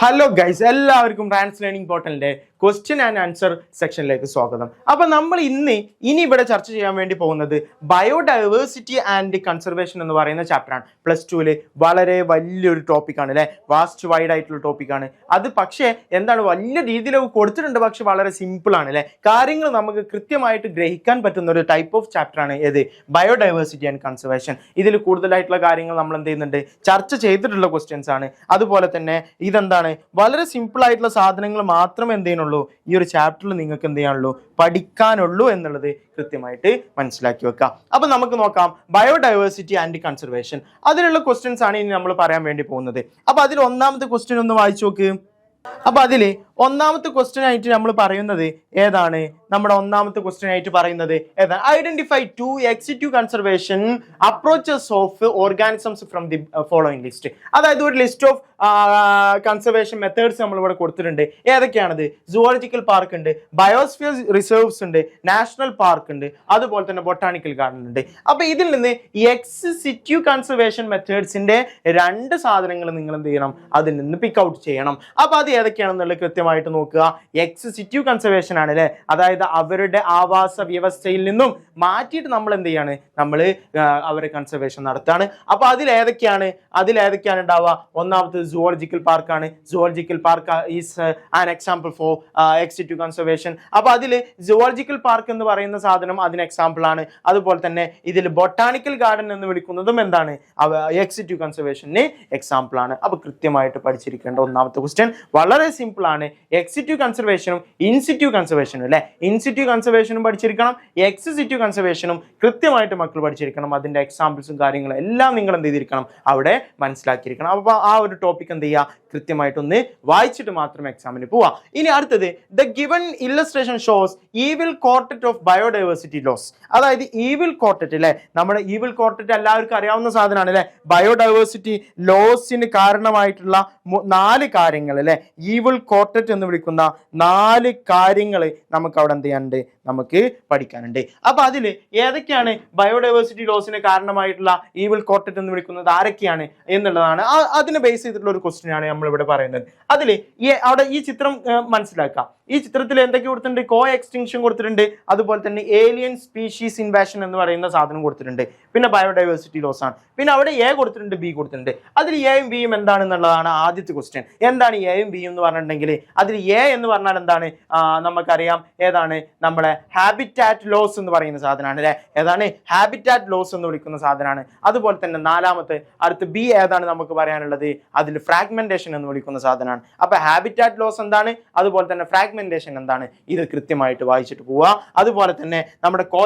Hello guys, എല്ലാവർക്കും റാൻസ് learning പോർട്ടലിന്റെ question and answer സെക്ഷനിലേക്ക് സ്വാഗതം. അപ്പൊ നമ്മൾ ഇനി ഇവിടെ ചർച്ച ചെയ്യാൻ വേണ്ടി പോകുന്നത് ബയോഡൈവേഴ്സിറ്റി ആൻഡ് കൺസർവേഷൻ എന്ന് പറയുന്ന ചാപ്റ്ററാണ്. +2 വളരെ വലിയൊരു ടോപ്പിക്കാണ് അല്ലെ, വാസ്റ്റ് വൈഡ് ആയിട്ടുള്ള ടോപ്പിക്കാണ് അത്. പക്ഷേ എന്താണ്, വലിയ രീതിയിൽ കൊടുത്തിട്ടുണ്ട്, പക്ഷെ വളരെ സിമ്പിൾ ആണ് അല്ലെ. കാര്യങ്ങൾ നമുക്ക് കൃത്യമായിട്ട് ഗ്രഹിക്കാൻ പറ്റുന്ന ഒരു ടൈപ്പ് ഓഫ് ചാപ്റ്ററാണ് ഏത്, ബയോഡൈവേഴ്സിറ്റി ആൻഡ് കൺസർവേഷൻ. ഇതിൽ കൂടുതലായിട്ടുള്ള കാര്യങ്ങൾ നമ്മൾ എന്ത് ചെയ്യുന്നുണ്ട്, ചർച്ച ചെയ്തിട്ടുള്ള ക്വസ്റ്റ്യൻസ് ആണ്. അതുപോലെ തന്നെ ഇതെന്താണ്, വളരെ സിമ്പിൾ ആയിട്ടുള്ള സാധനങ്ങൾ മാത്രമേ എന്ത് ചെയ്യാനുള്ളൂ, ഈ ഒരു ചാപ്റ്ററിൽ നിങ്ങൾക്ക് എന്ത് ചെയ്യാനുള്ളൂ, പഠിക്കാനുള്ളൂ എന്നുള്ളത് കൃത്യമായിട്ട് മനസ്സിലാക്കി വെക്കാം. അപ്പൊ നമുക്ക് നോക്കാം ബയോഡൈവേഴ്സിറ്റി ആൻഡ് കൺസർവേഷൻ. അതിലുള്ള ക്വസ്റ്റ്യൻസ് ആണ് ഇനി നമ്മൾ പറയാൻ വേണ്ടി പോകുന്നത്. അപ്പൊ അതിൽ ഒന്നാമത്തെ ക്വസ്റ്റ്യൻ ഒന്ന് വായിച്ചു നോക്ക്. അപ്പൊ അതില് ഒന്നാമത്തെ ക്വസ്റ്റ്യൻ ആയിട്ട് നമ്മൾ പറയുന്നത് ഏതാണ്, നമ്മുടെ ഒന്നാമത്തെ ക്വസ്റ്റ്യൻ ആയിട്ട് പറയുന്നത് ഏതാണ്, identify 2 executive conservation approaches of organisms from the following list. അതായത് ഒരു ലിസ്റ്റ് ഓഫ് കൺസർവേഷൻ മെത്തേഡ്സ് നമ്മൾ ഇവിടെ കൊടുത്തിട്ടുണ്ട്. ഏതൊക്കെയാണത്, സുവോളജിക്കൽ പാർക്ക് ഉണ്ട്, ബയോസ്ഫിയർ റിസർവ്സ് ഉണ്ട്, നാഷണൽ പാർക്ക് ഉണ്ട്, അതുപോലെ തന്നെ ബൊട്ടാണിക്കൽ ഗാർഡൻ ഉണ്ട്. അപ്പൊ ഇതിൽ നിന്ന് എക്സിക്യൂട്ടീവ് കൺസർവേഷൻ മെത്തേഡ്സിന്റെ 2 സാധനങ്ങൾ നിങ്ങൾ എന്ത് ചെയ്യണം, അതിൽ നിന്ന് പിക്ക് ഔട്ട് ചെയ്യണം. അപ്പൊ അത് ഏതൊക്കെയാണെന്നുള്ളത് കൃത്യമായിട്ട് നോക്കുക. എക്സിക്യൂട്ടീവ് കൺസർവേഷൻ ആണ് അല്ലെ, അതായത് അവരുടെ ആവാസ വ്യവസ്ഥയിൽ നിന്നും മാറ്റിയിട്ട് നമ്മൾ എന്ത് ചെയ്യാണ്, നമ്മൾ അവരെ കൺസർവേഷൻ നടത്താണ്. അപ്പൊ അതിലേതൊക്കെയാണ് ഉണ്ടാവുക, ഒന്നാമത് സുവോളജിക്കൽ പാർക്കാണ്. Zoological park is an example for executive conservation. അപ്പൊ അതിൽ സുവോളജിക്കൽ പാർക്ക് എന്ന് പറയുന്ന സാധനം അതിന് എക്സാമ്പിൾ ആണ്. അതുപോലെ തന്നെ ഇതിൽ ബൊട്ടാണിക്കൽ ഗാർഡൻ എന്ന് വിളിക്കുന്നതും എന്താണ്, എക്സിക്യൂട്ടീവ് കൺസർവേഷന് എക്സാമ്പിൾ ആണ്. അപ്പൊ കൃത്യമായിട്ട് പഠിച്ചിരിക്കേണ്ട ഒന്നാമത്തെ ക്വസ്റ്റ്യൻ വളരെ സിമ്പിൾ ആണ്. എക്സിക്യൂട്ടീവ് കൺസർവേഷനും ഇൻസിറ്റ്യൂട്ടീവ് കൺസർവേഷനും അല്ലെ, ഇൻസിറ്റ്യൂട്ടീവ് കൺസർവേഷനും പഠിച്ചിരിക്കണം, എക്സിക്യൂട്ടീവ് കൺസർവേഷനും കൃത്യമായിട്ട് മക്കൾ പഠിച്ചിരിക്കണം. അതിന്റെ എക്സാമ്പിൾസും കാര്യങ്ങളും എല്ലാം നിങ്ങൾ എന്ത് ചെയ്തിരിക്കണം, അവിടെ മനസ്സിലാക്കിയിരിക്കണം. അപ്പൊ ആ ഒരു ടോപ്പിക് എന്ത് ചെയ്യുക, കൃത്യമായിട്ടൊന്ന് വായിച്ചിട്ട് മാത്രം എക്സാമിന് പോവാ. ഇനി അടുത്തത്, the given illustration shows evil quartet of biodiversity loss. അതായത് ഈവിൽ ക്വാർട്ടറ്റ് അല്ലെ, നമ്മുടെ ഈവിൽ ക്വാർട്ടറ്റ് എല്ലാവർക്കും അറിയാവുന്ന സാധനമാണ് അല്ലെ. ബയോഡൈവേഴ്സിറ്റി ലോസിന് കാരണമായിട്ടുള്ള 4 കാര്യങ്ങൾ അല്ലെ, ഈവിൽ ക്വാർട്ടറ്റ് എന്ന് വിളിക്കുന്ന 4 കാര്യങ്ങൾ നമുക്ക് അവിടെ എന്ത് ചെയ്യാനുണ്ട്, നമുക്ക് പഠിക്കാനുണ്ട്. അപ്പൊ അതിൽ ഏതൊക്കെയാണ് ബയോഡൈവേഴ്സിറ്റി ലോസിന് കാരണമായിട്ടുള്ള ഈവിൽ ക്വാർട്ടറ്റ് എന്ന് വിളിക്കുന്നത് ആരൊക്കെയാണ് എന്നുള്ളതാണ്. അതിനെ ബേസ് ചെയ്തിട്ടുള്ള ഒരു ക്വസ്റ്റ്യൻ ആണ് നമ്മൾ ഇവിടെ പറയുന്നത്. അതിൽ അവിടെ ഈ ചിത്രം മനസ്സിലാക്കാം. ഈ ചിത്രത്തിൽ എന്തൊക്കെ കൊടുത്തിട്ടുണ്ട്, കോ എക്സ്റ്റിങ്ഷൻ കൊടുത്തിട്ടുണ്ട്, അതുപോലെ തന്നെ ഏലിയൻ സ്പീഷീസ് ഇൻവാഷൻ എന്ന് പറയുന്ന സാധനം കൊടുത്തിട്ടുണ്ട്, പിന്നെ ബയോഡൈവേഴ്സിറ്റി ലോസ് ആണ്. പിന്നെ അവിടെ എ കൊടുത്തിട്ടുണ്ട്, ബി കൊടുത്തിട്ടുണ്ട്. അതിൽ എയും ബിയും എന്താണെന്നുള്ളതാണ് ആദ്യത്തെ ക്വസ്റ്റ്യൻ. എന്താണ് എയും ബിയും എന്ന് പറഞ്ഞിട്ടുണ്ടെങ്കിൽ, അതിൽ എ എന്ന് പറഞ്ഞാൽ എന്താണ്, നമുക്കറിയാം ഏതാണ്, നമ്മുടെ ഹാബിറ്റാറ്റ് ലോസ് എന്ന് പറയുന്ന സാധനമാണ് അല്ലെ. ഏതാണ്, ഹാബിറ്റാറ്റ് ലോസ് എന്ന് വിളിക്കുന്ന സാധനമാണ്. അതുപോലെ തന്നെ നാലാമത്തെ അടുത്ത് ബി ഏതാണ് നമുക്ക് പറയാനുള്ളത്, അതിൽ ഫ്രാഗ്മെന്റേഷൻ എന്ന് വിളിക്കുന്ന സാധനമാണ്. അപ്പൊ ഹാബിറ്റാറ്റ് ലോസ് എന്താണ്, അതുപോലെ തന്നെ ഫ്രാഗ്മെന്റേഷൻ എന്താണ്, ഇത് കൃത്യമായിട്ട് വായിച്ചിട്ട് പോവുക. അതുപോലെ തന്നെ നമ്മുടെ കോ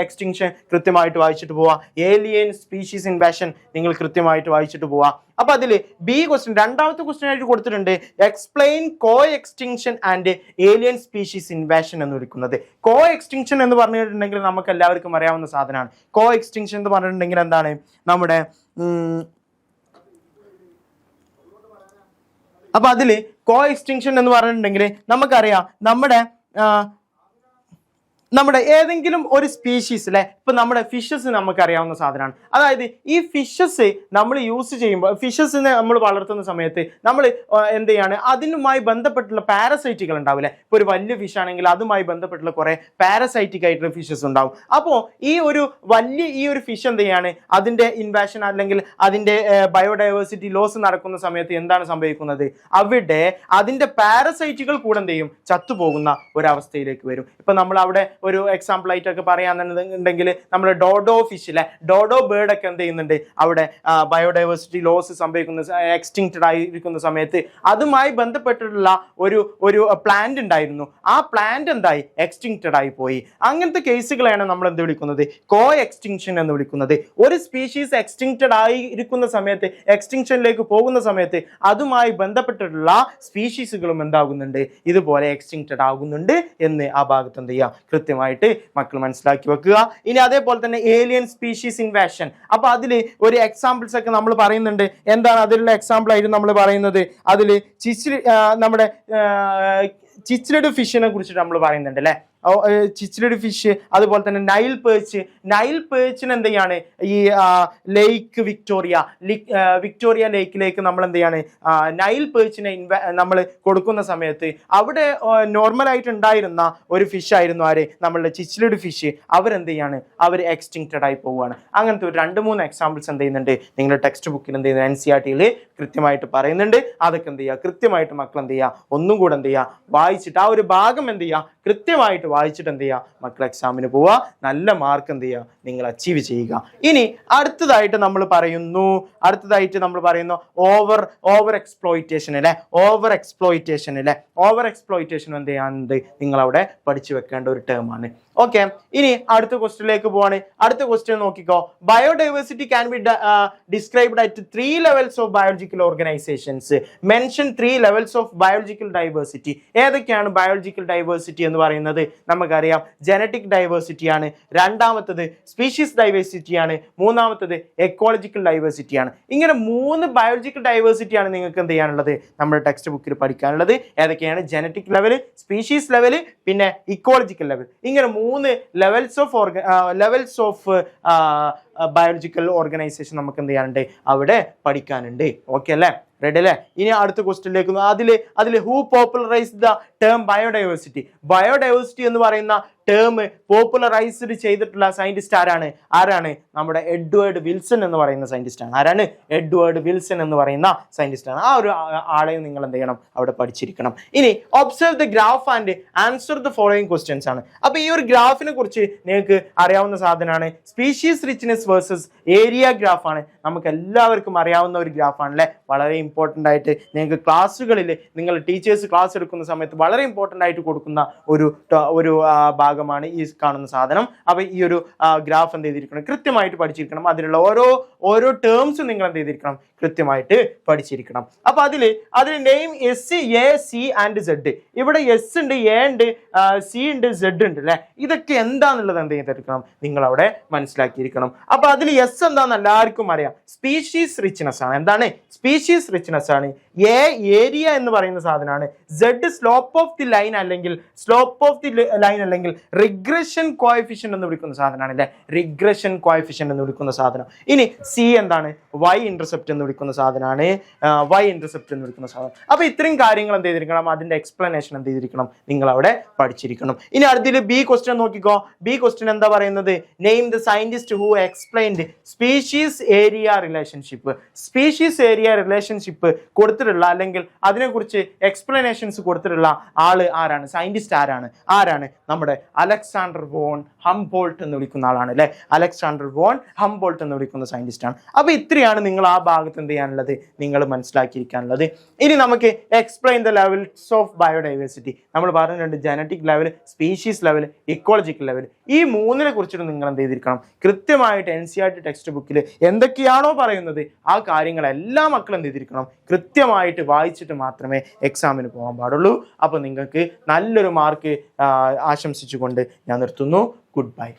എക്സ്റ്റിങ്ഷൻ കൃത്യമായിട്ട് വായിച്ചിട്ട് പോവുക. ഏലിയൻ സ്പീഷീസ് ഇൻവാഷൻ നിങ്ങൾ കൃത്യമായിട്ട് വായിച്ചിട്ട് പോവുക. അപ്പൊ അതില് ബി ക്വസ്റ്റ്യൻ, രണ്ടാമത്തെ ക്വസ്റ്റ്യൻ ആയിട്ട് കൊടുത്തിട്ടുണ്ട്, explain co extinction and alien species invasion എന്ന് വിളിക്കുന്നത്. കോ എക്സ്റ്റിങ്ഷൻ എന്ന് പറഞ്ഞിട്ടുണ്ടെങ്കിൽ നമുക്ക് എല്ലാവർക്കും അറിയാവുന്ന സാധനമാണ്. കോ എക്സ്റ്റിങ്ഷൻ എന്ന് പറഞ്ഞിട്ടുണ്ടെങ്കിൽ എന്താണ്, നമ്മുടെ അപ്പൊ അതില് കോ എക്സ്റ്റിങ്ഷൻ എന്ന് പറഞ്ഞിട്ടുണ്ടെങ്കിൽ നമുക്കറിയാം, നമ്മുടെ ഏതെങ്കിലും ഒരു സ്പീഷീസ് അല്ലെ, ഇപ്പൊ നമ്മുടെ ഫിഷസ് നമുക്കറിയാവുന്ന സാധനമാണ്. അതായത് ഈ ഫിഷസ് നമ്മൾ യൂസ് ചെയ്യുമ്പോൾ, ഫിഷസിനെ നമ്മൾ വളർത്തുന്ന സമയത്ത് നമ്മൾ എന്ത് ചെയ്യാണ്, അതിനുമായി ബന്ധപ്പെട്ടുള്ള പാരസൈറ്റുകൾ ഉണ്ടാവില്ലേ. ഇപ്പൊ ഒരു വലിയ ഫിഷ് ആണെങ്കിൽ അതുമായി ബന്ധപ്പെട്ടുള്ള കുറെ പാരസൈറ്റിക് ആയിട്ടുള്ള ഫിഷസ് ഉണ്ടാവും. അപ്പോൾ ഈ ഒരു ഫിഷ് എന്ത് ചെയ്യാണ്, അതിന്റെ ഇൻവാഷൻ അല്ലെങ്കിൽ അതിന്റെ ബയോഡൈവേഴ്സിറ്റി ലോസ് നടക്കുന്ന സമയത്ത് എന്താണ് സംഭവിക്കുന്നത്, അവിടെ അതിന്റെ പാരസൈറ്റുകൾ കൂടെ എന്ത് ചെയ്യും, ചത്തുപോകുന്ന ഒരവസ്ഥയിലേക്ക് വരും. ഇപ്പൊ നമ്മൾ അവിടെ ഒരു എക്സാമ്പിൾ ആയിട്ടൊക്കെ പറയാന്നുണ്ടെങ്കിൽ നമ്മൾ ഡോഡോ ഫിഷ് അല്ലെ, ഡോഡോ ബേർഡ് ഒക്കെ എന്ത് ചെയ്യുന്നുണ്ട്, അവിടെ ബയോഡൈവേഴ്സിറ്റി ലോസ് സംഭവിക്കുന്ന, എക്സ്റ്റിങ്ക്റ്റഡ് ആയിരിക്കുന്ന സമയത്ത് അതുമായി ബന്ധപ്പെട്ടിട്ടുള്ള ഒരു പ്ലാന്റ് ഉണ്ടായിരുന്നു. ആ പ്ലാന്റ് എന്തായി, എക്സ്റ്റിങ്ക്റ്റഡ് ആയി പോയി. അങ്ങനത്തെ കേസുകളാണ് നമ്മൾ എന്ത് വിളിക്കുന്നത്, കോ എക്സ്റ്റിങ്ഷൻ എന്ന് വിളിക്കുന്നത്. ഒരു സ്പീഷീസ് എക്സ്റ്റിങ്ക്റ്റഡ് ആയിരിക്കുന്ന സമയത്ത്, എക്സ്റ്റിങ്ഷനിലേക്ക് പോകുന്ന സമയത്ത് അതുമായി ബന്ധപ്പെട്ടിട്ടുള്ള സ്പീഷീസുകളും എന്താകുന്നുണ്ട്, ഇതുപോലെ എക്സ്റ്റിങ്ക്റ്റഡ് ആകുന്നുണ്ട് എന്ന് ആ ഭാഗത്ത് എന്ത് ചെയ്യുക, കൃത്യമായിട്ട് മക്കൾ മനസ്സിലാക്കി വെക്കുക. ഇനി അതേപോലെ തന്നെ ഏലിയൻ സ്പീഷീസ് ഇൻവാഷൻ. അപ്പൊ അതില് ഒരു എക്സാമ്പിൾസ് ഒക്കെ നമ്മൾ പറയുന്നുണ്ട്. എന്താണ് അതിലുള്ള എക്സാമ്പിൾ ആയിട്ട് നമ്മൾ പറയുന്നത്, അതില് നമ്മുടെ ചിച്ച്ലഡ് ഫിഷിനെ കുറിച്ചിട്ട് നമ്മൾ പറയുന്നുണ്ട് അല്ലേ. ചിച്ച്ലഡ് ഫിഷ്, അതുപോലെ തന്നെ നൈൽ പേർച്ചിന് എന്ത് ചെയ്യാണ് ഈ ലേക്ക് വിക്ടോറിയ ലേക്കിലേക്ക് നമ്മൾ എന്ത് ചെയ്യാണ് നൈൽ പേർച്ചിനെ നമ്മൾ കൊടുക്കുന്ന സമയത്ത് അവിടെ നോർമലായിട്ട് ഉണ്ടായിരുന്ന ഒരു ഫിഷ് ആയിരുന്നു ആര്, നമ്മളുടെ ചിച്ച്ലഡ് ഫിഷ്. അവരെന്ത് ചെയ്യാണ്, അവർ എക്സ്റ്റിങ്ക്റ്റഡ് ആയി പോവുകയാണ്. അങ്ങനത്തെ ഒരു 2-3 എക്സാമ്പിൾസ് എന്ത് ചെയ്യുന്നുണ്ട് നിങ്ങളുടെ ടെക്സ്റ്റ് ബുക്കിൽ എന്ത് ചെയ്യുന്നത് NCERT-യിൽ കൃത്യമായിട്ട് പറയുന്നുണ്ട്. അതൊക്കെ എന്ത് ചെയ്യുക, കൃത്യമായിട്ട് മക്കൾ എന്ത് ചെയ്യുക, ഒന്നും കൂടെ എന്ത് ചെയ്യുക, വായിച്ചിട്ട് ആ ഒരു ഭാഗം എന്ത് ചെയ്യുക, കൃത്യമായിട്ട് വായിച്ചിട്ട് എന്ത് ചെയ്യുക, മക്കൾ എക്സാമിന് പോവുക, നല്ല മാർക്ക് എന്ത് ചെയ്യുക, നിങ്ങൾ അച്ചീവ് ചെയ്യുക. ഇനി അടുത്തതായിട്ട് നമ്മൾ പറയുന്നു ഓവർ എക്സ്പ്ലോയിറ്റേഷൻ എന്ത് ചെയ്യാനുണ്ട്, നിങ്ങളവിടെ പഠിച്ചു വെക്കേണ്ട ഒരു ടേം ആണ്. ഓക്കെ, ഇനി അടുത്ത ക്വസ്റ്റ്യനിലേക്ക് പോവാണ്. അടുത്ത ക്വസ്റ്റ്യൻ നോക്കിക്കോ. Biodiversity can be described at 3 levels of biological organisations. Mention 3 levels of biological diversity. ഏതൊക്കെയാണ് ബയോളജിക്കൽ ഡൈവേഴ്സിറ്റി എന്ന് പറയുന്നത്? നമുക്കറിയാം, ജനറ്റിക് ഡൈവേഴ്സിറ്റി ആണ്, രണ്ടാമത്തത് സ്പീഷീസ് ഡൈവേഴ്സിറ്റി ആണ്, മൂന്നാമത്തത് എക്കോളജിക്കൽ ഡൈവേഴ്സിറ്റി ആണ്. ഇങ്ങനെ 3 ബയോളജിക്കൽ ഡൈവേഴ്സിറ്റി ആണ് നിങ്ങൾക്ക് എന്ത് ചെയ്യാനുള്ളത്, നമ്മുടെ ടെക്സ്റ്റ് ബുക്കിൽ പഠിക്കാനുള്ളത്. ഏതൊക്കെയാണ്? ജനറ്റിക് ലെവൽ, സ്പീഷീസ് ലെവൽ, പിന്നെ ഇക്കോളജിക്കൽ ലെവൽ. ഇങ്ങനെ 3 ലെവൽസ് ഓഫ് ബയോളജിക്കൽ ഓർഗനൈസേഷൻ നമുക്ക് എന്ത് ചെയ്യാനുണ്ട്, അവിടെ പഠിക്കാനുണ്ട്. ഓക്കെ അല്ലേ, റെഡി അല്ലേ? ഇനി അടുത്ത ക്വസ്റ്റ്യനിലേക്ക് അതിൽ who popularized the term biodiversity എന്ന് പറയുന്ന ടേം പോപ്പുലറൈസ്ഡ് ചെയ്തിട്ടുള്ള സയന്റിസ്റ്റ് ആരാണ്? നമ്മുടെ എഡ്വേർഡ് വിൽസൺ എന്ന് പറയുന്ന സയന്റിസ്റ്റ് ആണ്. ആരാണ്? എഡ്വേർഡ് വിൽസൺ എന്ന് പറയുന്ന സയന്റിസ്റ്റ് ആണ്. ആ ഒരു ആളെയും നിങ്ങൾ എന്ത് ചെയ്യണം, അവിടെ പഠിച്ചിരിക്കണം. ഇനി observe the graph and answer the following questions ആണ്. അപ്പൊ ഈ ഒരു ഗ്രാഫിനെ കുറിച്ച് നിങ്ങൾക്ക് അറിയാവുന്ന സാധനമാണ്. Species richness versus area graph ആണ്. നമുക്ക് എല്ലാവർക്കും അറിയാവുന്ന ഒരു ഗ്രാഫാണ് അല്ലെ. വളരെ ഇമ്പോർട്ടൻ്റ് ആയിട്ട് നിങ്ങൾക്ക് ക്ലാസ്സുകളിൽ നിങ്ങൾ ടീച്ചേഴ്സ് ക്ലാസ് എടുക്കുന്ന സമയത്ത് വളരെ ഇമ്പോർട്ടൻ്റ് ആയിട്ട് കൊടുക്കുന്ന ഒരു ഭാഗമാണ് ഈ കാണുന്ന സാധനം. അപ്പൊ ഈ ഒരു ഗ്രാഫ് എന്ത് ചെയ്തിരിക്കണം, കൃത്യമായിട്ട് പഠിച്ചിരിക്കണം. അതിലുള്ള ഓരോ ടേംസും നിങ്ങൾ എന്ത് ചെയ്തിരിക്കണം, കൃത്യമായിട്ട് പഠിച്ചിരിക്കണം. അപ്പൊ അതില് name S, A, C and Z. ഇവിടെ എസ് ഉണ്ട്, എ ഉണ്ട്, സി ഉണ്ട്, സെഡ് ഉണ്ട് അല്ലെ. ഇതൊക്കെ എന്താന്നുള്ളത് എന്ത് ചെയ്തിരിക്കണം, നിങ്ങൾ അവിടെ മനസ്സിലാക്കിയിരിക്കണം. അപ്പൊ അതിൽ എസ് എന്താന്ന് എല്ലാവർക്കും അറിയാം, സ്പീഷീസ് റിച്ച്നെസ് ആണ്. എന്താണ്? സ്പീഷീസ് റിച്ച്നെസ് ആണ്. എ ഏരിയ എന്ന് പറയുന്ന സാധനമാണ്. Z slope of the line അല്ലെങ്കിൽ റിഗ്രഷൻ കോഎഫിഷ്യന്റ് എന്ന് വിളിക്കുന്ന സാധനമാണ് അല്ലെ. റിഗ്രഷൻ കോഎഫിഷ്യന്റ് എന്ന് വിളിക്കുന്ന സാധനം. ഇനി സി എന്താണ്? വൈ ഇന്റർസെപ്റ്റ് എന്ന് വിളിക്കുന്ന സാധനമാണ്. അപ്പൊ ഇത്രയും കാര്യങ്ങൾ എന്ത് ചെയ്തിരിക്കണം, അതിന്റെ എക്സ്പ്ലനേഷൻ എന്ത് ചെയ്തിരിക്കണം, നിങ്ങൾ അവിടെ പഠിച്ചിരിക്കണം. ഇനി അടുത്തിൽ ബി ക്വസ്റ്റ്യൻ നോക്കിക്കോ. ബി ക്വസ്റ്റ്യൻ എന്താ പറയുന്നത്? Name the scientist who explained species area relationship കൊടുത്തിട്ടുള്ള അല്ലെങ്കിൽ അതിനെക്കുറിച്ച് എക്സ്പ്ലനേഷൻസ് കൊടുത്തിട്ടുള്ള ആള് ആരാണ്? സയന്റിസ്റ്റ് ആരാണ്? നമ്മുടെ അലക്സാണ്ടർ വോൺ ഹംബോൾട്ട് എന്ന് വിളിക്കുന്ന ആളാണ് അല്ലെ. അലക്സാണ്ടർ വോൺ ഹംബോൾട്ട് എന്ന് വിളിക്കുന്ന സയന്റിസ്റ്റ് ആണ്. അപ്പൊ ഇത്രയാണ് നിങ്ങൾ ആ ഭാഗത്ത് എന്ത് ചെയ്യാനുള്ളത്, നിങ്ങൾ മനസ്സിലാക്കിയിരിക്കാനുള്ളത്. ഇനി നമുക്ക് explain the levels of biodiversity. നമ്മൾ പറഞ്ഞിട്ടുണ്ട് genetic level, species level, ecological level. ഈ 3നെ കുറിച്ചിട്ട് നിങ്ങൾ എന്ത് ചെയ്തിരിക്കണം, കൃത്യമായിട്ട് NCERT ടെക്സ്റ്റ് ബുക്കിൽ എന്തൊക്കെയാണോ പറയുന്നത് ആ കാര്യങ്ങളെല്ലാം മക്കൾ എന്ത് ചെയ്തിരിക്കണം, കൃത്യമായിട്ട് വായിച്ചിട്ട് മാത്രമേ എക്സാമിന് പോകാൻ പാടുള്ളൂ. അപ്പോൾ നിങ്ങൾക്ക് നല്ലൊരു മാർക്ക് ആശംസിച്ചുകൊണ്ട് ഞാൻ നിർത്തുന്നു. Good bye.